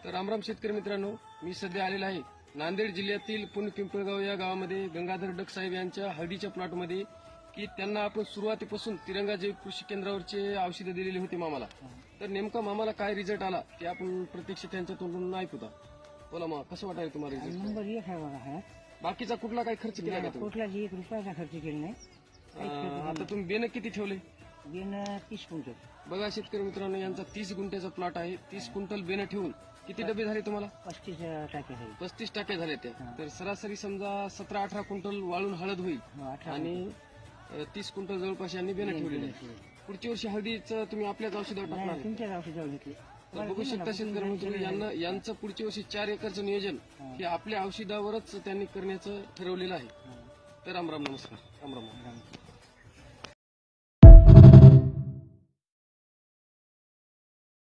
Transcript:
तर रामराम शेतकरी मित्रांनो, मी सध्या आलेला आहे नांदेड जिल्ह्यातील पुणे पिंपळगाव या गावामध्ये गंगाधर डक साहेब यांच्या हळदीच्या प्लॉटमध्ये की त्यांना आपण सुरुवातीपासून तिरंगा जैविक कृषी केंद्रावरचे औषधं दिलेली होती मामाला. तर नेमका मामाला काय रिझल्ट आला ते आपण प्रत्यक्ष त्यांच्या तोंडून ऐकूता. बोला मग, कसं वाटायला तुम्हाला रिझल्ट? नंबर एक आहे बघा हा. बाकीचा कुठला काही खर्च केला का तुम्ही? कुठलाही 1 रुपयाचा खर्च केला नाही. आता तुम्ही बेन किती ठेवले? बिन 30 क्विंटल. बघा शेतकरी मित्रांनो, यांचा 30 गुंठ्याचा प्लॉट आहे. 30 क्विंटल बेन ठेवून किती डबे झाले तुम्हाला? 35 टाके आहे. 35 टाके झाले त्या. तर सरासरी समजा 17-18 क्विंटल वाळून हळद होईल आणि 30 क्विंटल जवळपास यांनी बेन ठेवलेले आहे. पुढच्या वर्षी हळदीचं तुम्ही आपल्याच औषधावर टाकणार आहे? तुमच्या औषधावर घेतले. तर बघू शकता शेतकरी मित्रांनो, यांचं पुढच्या वर्षी 4 एकरचं नियोजन हे आपल्या औषधावरच त्यांनी करण्याचं ठरवलेलं आहे. तर रामराम, नमस्कार. रामराम.